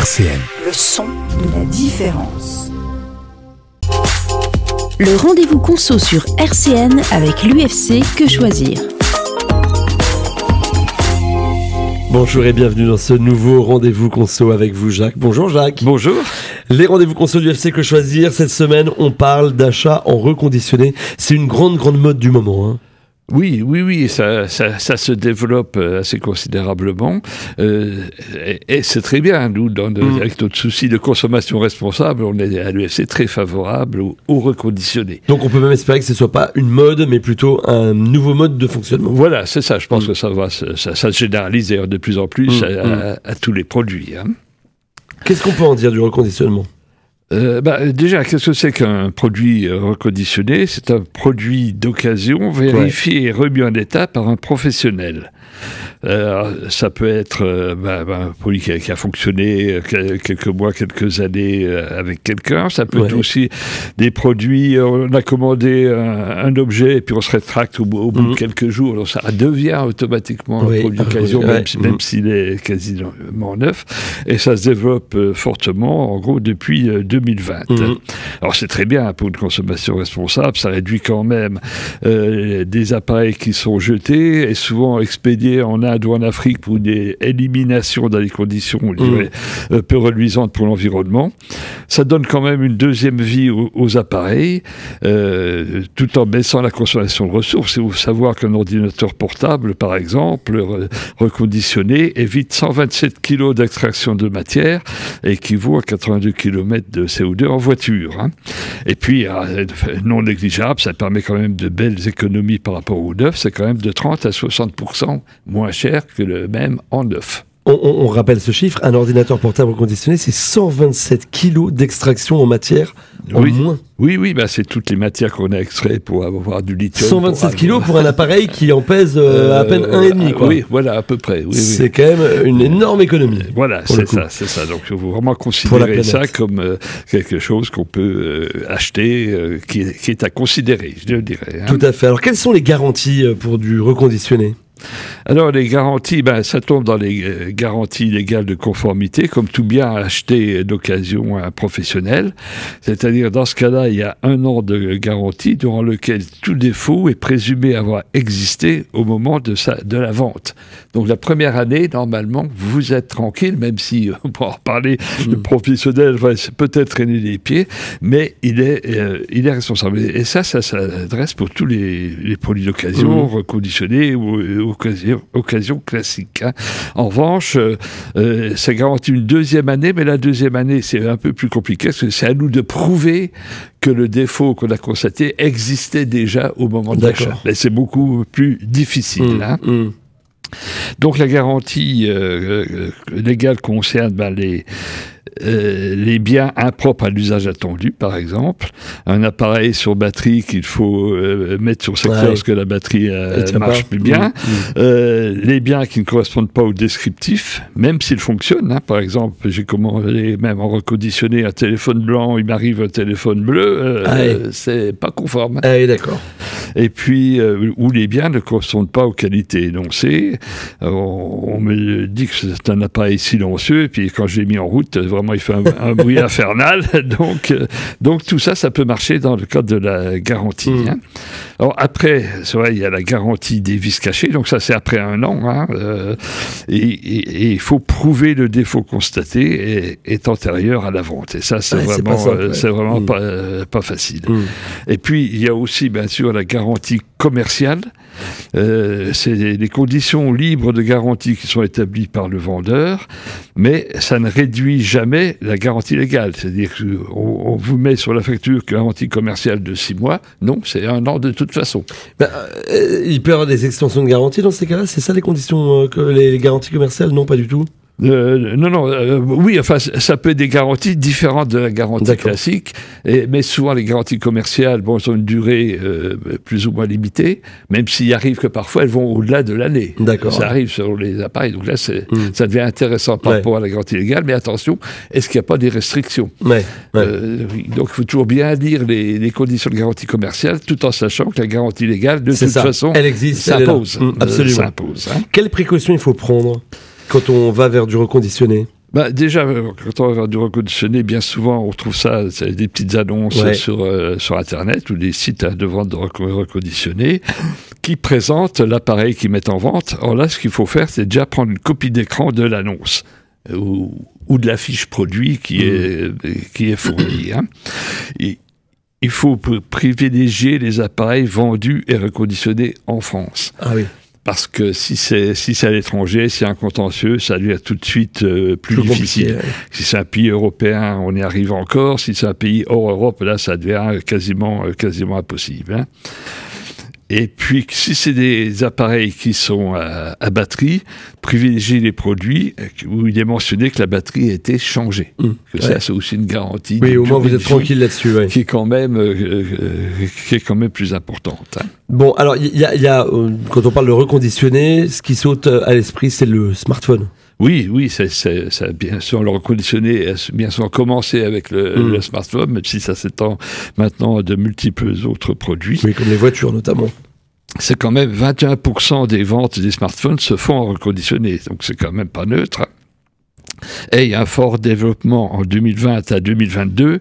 RCN. Le son de la différence. Le rendez-vous conso sur RCN avec l'UFC Que Choisir. Bonjour et bienvenue dans ce nouveau rendez-vous conso avec vous, Jacques. Bonjour Jacques. Bonjour. Les rendez-vous conso du UFC Que Choisir. Cette semaine, on parle d'achat en reconditionné. C'est une grande mode du moment, hein. Oui, ça se développe assez considérablement et c'est très bien. Nous, avec notre souci de consommation responsable, on est à l'UFC très favorable au reconditionné. Donc on peut même espérer que ce ne soit pas une mode, mais plutôt un nouveau mode de fonctionnement. Voilà, c'est ça. Je pense que ça se généralise d'ailleurs de plus en plus à tous les produits, hein. Qu'est-ce qu'on peut en dire du reconditionnement ? Déjà, qu'est-ce que c'est qu'un produit reconditionné ? C'est un produit d'occasion vérifié et remis en état par un professionnel. Ça peut être un produit qui a fonctionné quelques mois, quelques années avec quelqu'un. Ça peut être aussi des produits, on a commandé un objet et puis on se rétracte au bout de quelques jours. Alors ça devient automatiquement un produit d'occasion, même s'il est quasiment neuf. Et ça se développe fortement, en gros, depuis 2020. Alors c'est très bien pour une consommation responsable. Ça réduit quand même des appareils qui sont jetés et souvent expédiés en Inde ou en Afrique pour des éliminations dans des conditions peu reluisantes pour l'environnement. Ça donne quand même une deuxième vie aux appareils, tout en baissant la consommation de ressources. Il faut savoir qu'un ordinateur portable, par exemple, reconditionné, évite 127 kg d'extraction de matière, équivaut à 82 km de CO2 en voiture, hein. Et puis, non négligeable, ça permet quand même de belles économies par rapport au neuf. C'est quand même de 30 à 60% moins cher que le même en neuf. On rappelle ce chiffre, un ordinateur portable reconditionné, c'est 127 kg d'extraction en matière en moins. Oui, c'est toutes les matières qu'on a extraites pour avoir du lithium. 127 kg pour un appareil qui en pèse à peine 1,5 quoi. Oui, voilà, à peu près. C'est quand même une énorme économie. Voilà, c'est ça. Donc il faut vraiment considérer ça comme quelque chose qu'on peut acheter, qui est à considérer, je le dirais, hein. Tout à fait. Alors quelles sont les garanties pour du reconditionné ? Alors les garanties, ça tombe dans les garanties légales de conformité, comme tout bien acheté d'occasion à un professionnel. C'est-à-dire, dans ce cas-là, il y a 1 an de garantie durant lequel tout défaut est présumé avoir existé au moment de la vente. Donc la première année, normalement, vous êtes tranquille, même si, on peut en reparler, le professionnel va peut-être traîner les pieds, mais il est responsable. Et ça s'adresse pour tous les produits d'occasion, reconditionnés ou occasion classique, hein. En revanche, ça garantit une deuxième année, mais la deuxième année, c'est un peu plus compliqué, parce que c'est à nous de prouver que le défaut qu'on a constaté existait déjà au moment de l'achat. Mais c'est beaucoup plus difficile, hein. Donc la garantie légale concerne les biens impropres à l'usage attendu, par exemple. Un appareil sur batterie qu'il faut mettre sur secteur parce que la batterie marche plus bien. Les biens qui ne correspondent pas au descriptif, même s'ils fonctionnent, hein. Par exemple, j'ai commandé, même en reconditionné, un téléphone blanc, il m'arrive un téléphone bleu, c'est pas conforme. D'accord. Et puis, où les biens ne correspondent pas aux qualités énoncées. On me dit que c'est un appareil silencieux, et puis quand je l'ai mis en route, vraiment, il fait un bruit infernal. Donc tout ça, ça peut marcher dans le cadre de la garantie, hein. Alors après, c'est vrai, il y a la garantie des vices cachés, donc ça c'est après 1 an, hein, et il faut prouver le défaut constaté est antérieur à la vente. Et ça, c'est vraiment pas facile. Et puis, il y a aussi, bien sûr, la garantie commerciale. C'est les conditions libres de garantie qui sont établies par le vendeur, mais ça ne réduit jamais la garantie légale. C'est-à-dire qu'on vous met sur la facture garantie commerciale de 6 mois. Non, c'est 1 an de toute façon. Il peut y avoir des extensions de garantie dans ces cas-là ? C'est ça les conditions, les garanties commerciales ? Non, pas du tout. Oui, enfin, ça peut être des garanties différentes de la garantie classique, mais souvent les garanties commerciales, elles ont une durée plus ou moins limitée, même s'il arrive que parfois elles vont au-delà de l'année. Ça arrive sur les appareils, donc là, ça devient intéressant par rapport à la garantie légale, mais attention, est-ce qu'il n'y a pas des restrictions ? Donc il faut toujours bien lire les conditions de garantie commerciale, tout en sachant que la garantie légale, de toute façon, elle existe, s'impose. Absolument. S'impose, hein. Quelles précautions il faut prendre quand on va vers du reconditionné ? Déjà, quand on va voir du reconditionné, bien souvent, on retrouve ça, c'est des petites annonces sur Internet ou des sites de vente de reconditionnés qui présentent l'appareil qu'ils mettent en vente. Alors là, ce qu'il faut faire, c'est déjà prendre une copie d'écran de l'annonce ou de la fiche produit qui est fournie. Hein. Il faut privilégier les appareils vendus et reconditionnés en France. Ah oui. Parce que si c'est à l'étranger, c'est un contentieux, ça devient tout de suite plus difficile. Si c'est un pays européen, on y arrive encore. Si c'est un pays hors Europe, là, ça devient quasiment impossible. Hein. Et puis, si c'est des appareils qui sont à batterie, privilégiez les produits où il est mentionné que la batterie a été changée. Ça, c'est aussi une garantie. Oui, au moins vous êtes tranquille là-dessus. Ouais. Qui est quand même plus importante. Hein. Bon, alors, il y a quand on parle de reconditionner, ce qui saute à l'esprit, c'est le smartphone. Oui, ça bien sûr, le reconditionné a bien sûr commencé avec le smartphone, même si ça s'étend maintenant à de multiples autres produits. Oui, comme les voitures notamment. C'est quand même 21% des ventes des smartphones se font en reconditionné, donc c'est quand même pas neutre. Et il y a un fort développement en 2020 à 2022,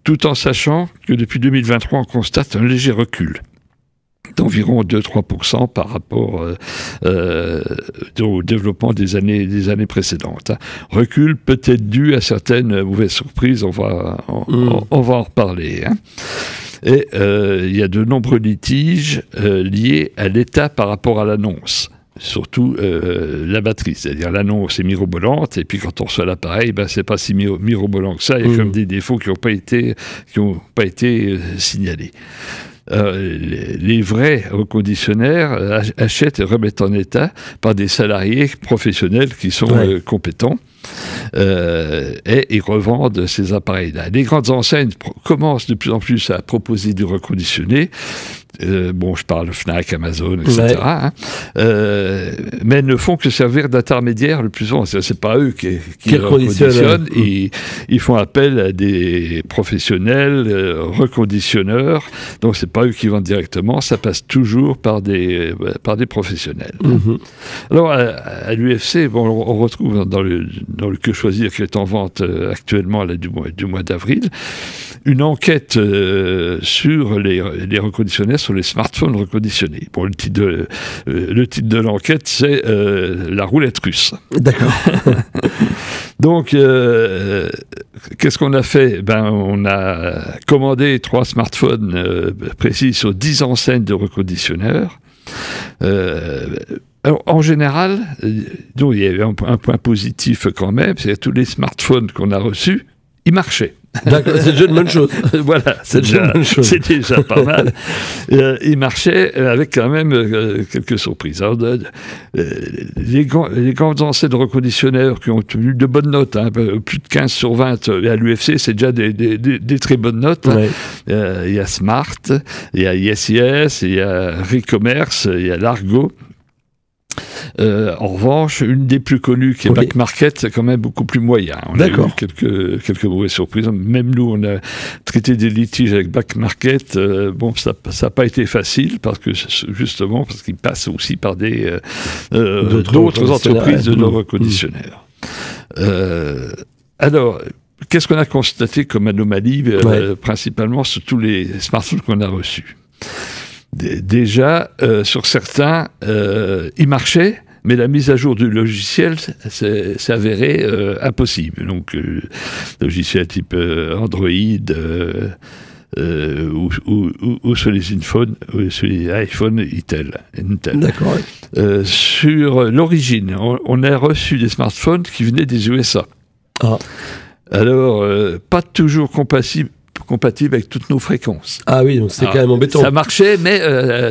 tout en sachant que depuis 2023, on constate un léger recul d'environ 2-3% par rapport au développement des années précédentes. Recul peut-être dû à certaines mauvaises surprises, on va en reparler. Hein. Et il y a de nombreux litiges liés à l'état par rapport à l'annonce. Surtout la batterie, c'est-à-dire l'annonce est mirobolante, et puis quand on reçoit l'appareil, c'est pas si mirobolant que ça, il y a comme des défauts qui n'ont pas été signalés. Les vrais reconditionneurs achètent et remettent en état par des salariés professionnels qui sont compétents et ils revendent ces appareils-là. Les grandes enseignes commencent de plus en plus à proposer du reconditionné. Je parle de Fnac, Amazon, etc. Hein, mais ne font que servir d'intermédiaire le plus souvent. C'est pas eux qui reconditionnent. Ils font appel à des professionnels reconditionneurs. Donc c'est pas eux qui vendent directement. Ça passe toujours par des professionnels. Alors à l'UFC, on retrouve dans le Que choisir qui est en vente actuellement là, du mois d'avril, une enquête sur les reconditionnés, sur les smartphones reconditionnés. Bon, le titre de l'enquête, c'est la roulette russe. D'accord. Donc, qu'est-ce qu'on a fait ? On a commandé 3 smartphones précis sur 10 enseignes de reconditionneurs. Alors, en général, donc, il y a eu un point positif quand même, c'est que tous les smartphones qu'on a reçus, ils marchaient. D'accord, c'est déjà une bonne chose. Voilà, c'est déjà pas mal. Ils marchaient avec quand même quelques surprises. Alors, les grandes enseignes de reconditionneurs qui ont obtenu de bonnes notes, hein, plus de 15 sur 20 à l'UFC, c'est déjà des très bonnes notes. Hein. Il y a Smart, il y a ISIS, il y a Recommerce, il y a Largo. En revanche, une des plus connues qui est Back Market, c'est quand même beaucoup plus moyen. On a eu quelques mauvaises surprises. Même nous, on a traité des litiges avec Back Market. Ça n'a pas été facile parce qu'ils passent aussi par d'autres entreprises de nos reconditionneurs. Alors, qu'est-ce qu'on a constaté comme anomalie, principalement sur tous les smartphones qu'on a reçus ? Déjà, sur certains, ils marchaient, mais la mise à jour du logiciel s'est avérée impossible. Donc, logiciel type Android ou sur les iPhone Intel. D'accord. Sur l'origine, on a reçu des smartphones qui venaient des USA. Ah. Alors, pas toujours compatible avec toutes nos fréquences. Ah oui, donc c'est quand même embêtant. Ça marchait, mais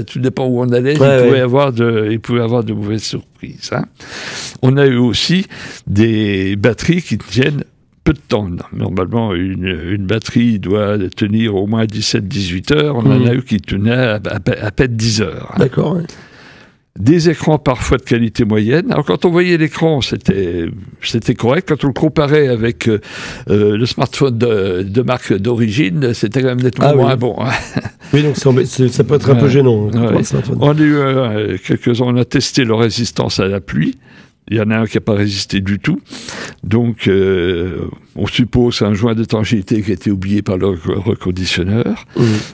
tout dépend où on allait, il pouvait y avoir de mauvaises surprises. Hein. On a eu aussi des batteries qui tiennent peu de temps. Normalement, une batterie doit tenir au moins 17-18 heures. On en a eu qui tenaient à peine 10 heures. Hein. D'accord, oui. Des écrans parfois de qualité moyenne. Alors quand on voyait l'écran, c'était correct. Quand on le comparait avec le smartphone de marque d'origine, c'était quand même nettement moins bon. Hein. Oui, donc ça peut être un peu gênant. On a eu quelques-uns, on a testé leur résistance à la pluie. Il y en a un qui n'a pas résisté du tout. Donc, on suppose un joint d'étanchéité qui a été oublié par le reconditionneur.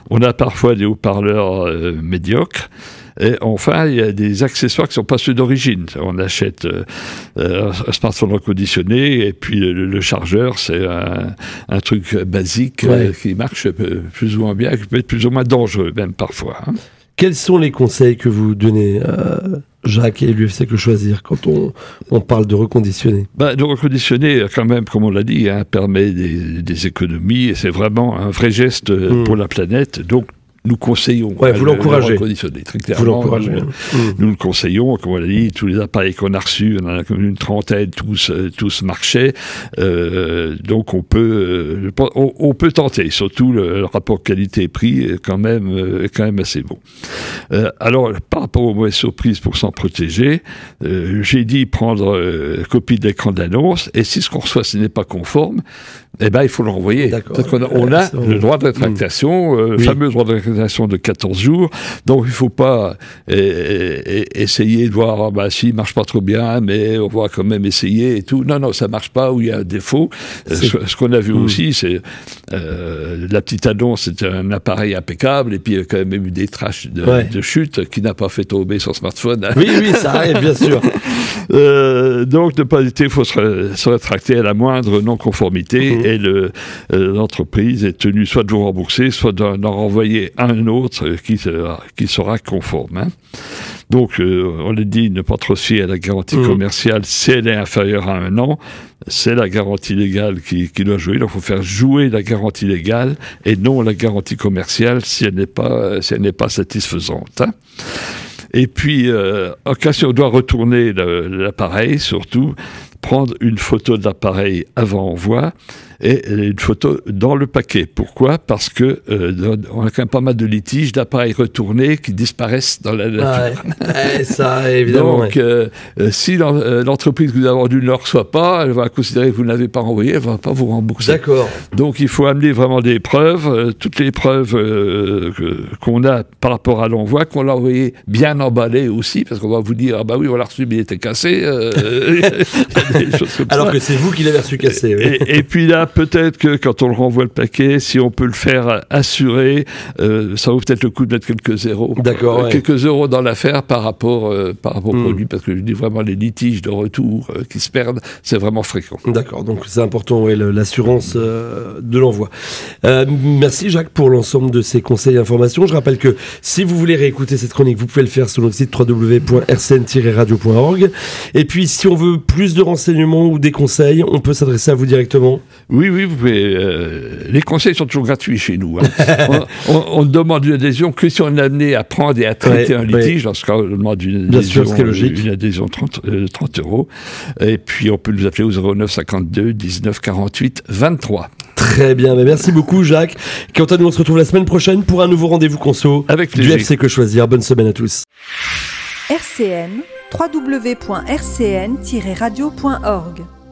On a parfois des haut-parleurs médiocres. Et enfin, il y a des accessoires qui ne sont pas ceux d'origine. On achète un smartphone reconditionné et puis le chargeur, c'est un truc basique qui marche plus ou moins bien, qui peut être plus ou moins dangereux même parfois. Hein. Quels sont les conseils que vous donnez, Jacques, et l'UFC Que Choisir, quand on parle de reconditionner? De reconditionner, quand même, comme on l'a dit, permet des économies, et c'est vraiment un vrai geste pour la planète. Donc, nous conseillons. Vous l'encouragez. Très clairement. Vous l'encouragez. Nous le conseillons. Comme on l'a dit, tous les appareils qu'on a reçus, on en a comme une trentaine, tous marchaient. Donc on peut tenter. Surtout le rapport qualité-prix est quand même assez bon. Alors, par rapport aux mauvaises surprises pour s'en protéger, j'ai dit prendre copie de l'écran d'annonce. Et si ce qu'on reçoit, ce n'est pas conforme, il faut le renvoyer. Parce qu'on a le droit de rétractation, le fameux droit de rétractation de 14 jours. Donc, il ne faut pas essayer de voir, si, il ne marche pas trop bien, mais on va quand même essayer et tout. Non, ça ne marche pas, ou il y a un défaut. Ce qu'on a vu aussi, c'est la petite annonce, c'était un appareil impeccable, et puis il y a quand même eu des traces de chute qui n'a pas fait tomber son smartphone. Oui, ça arrive, bien sûr. Donc, ne pas hésiter, il faut se rétracter à la moindre non-conformité. Et l'entreprise est tenue soit de vous rembourser, soit d'en renvoyer un autre qui sera conforme. Hein. Donc, on l'a dit, ne pas trop se fier à la garantie commerciale si elle est inférieure à 1 an. C'est la garantie légale qui doit jouer. Donc, il faut faire jouer la garantie légale et non la garantie commerciale si elle n'est pas satisfaisante. Hein. Et puis, en cas si on doit retourner l'appareil, surtout, prendre une photo de l'appareil avant envoi et une photo dans le paquet. Pourquoi? Parce que on a quand même pas mal de litiges d'appareils retournés qui disparaissent dans la nature. Ça, évidemment. Donc, si l'entreprise que vous avez vendue ne le reçoit pas, elle va considérer que vous ne l'avez pas renvoyé, elle ne va pas vous rembourser. D'accord. Donc, il faut amener vraiment des preuves, toutes les preuves qu'on a par rapport à l'envoi, qu'on l'a envoyé bien emballé aussi, parce qu'on va vous dire, oui, on l'a reçu, mais il était cassé. Des choses comme Alors ça. que c'est vous qui l'avez reçu cassé. Oui. Et puis là, peut-être que quand on le renvoie le paquet, si on peut le faire assurer, ça vaut peut-être le coup de mettre quelques zéros. D'accord. Quelques euros dans l'affaire par rapport au produit, parce que je dis vraiment les litiges de retour qui se perdent, c'est vraiment fréquent. D'accord. Donc c'est important, l'assurance de l'envoi. Merci Jacques pour l'ensemble de ces conseils et informations. Je rappelle que si vous voulez réécouter cette chronique, vous pouvez le faire sur notre site www.rcn-radio.org. Et puis si on veut plus de renseignements ou des conseils, on peut s'adresser à vous directement. Oui, vous pouvez. Les conseils sont toujours gratuits chez nous. Hein. on demande une adhésion que si on est amené à prendre et à traiter un litige. Dans ce cas, on demande une adhésion 30 €. Et puis, on peut nous appeler au 09 52 19 48 23. Très bien, merci beaucoup Jacques. Quant à nous, on se retrouve la semaine prochaine pour un nouveau rendez-vous conso. Avec plaisir. Du FC Que Choisir. Bonne semaine à tous. RCN, www.rcn-radio.org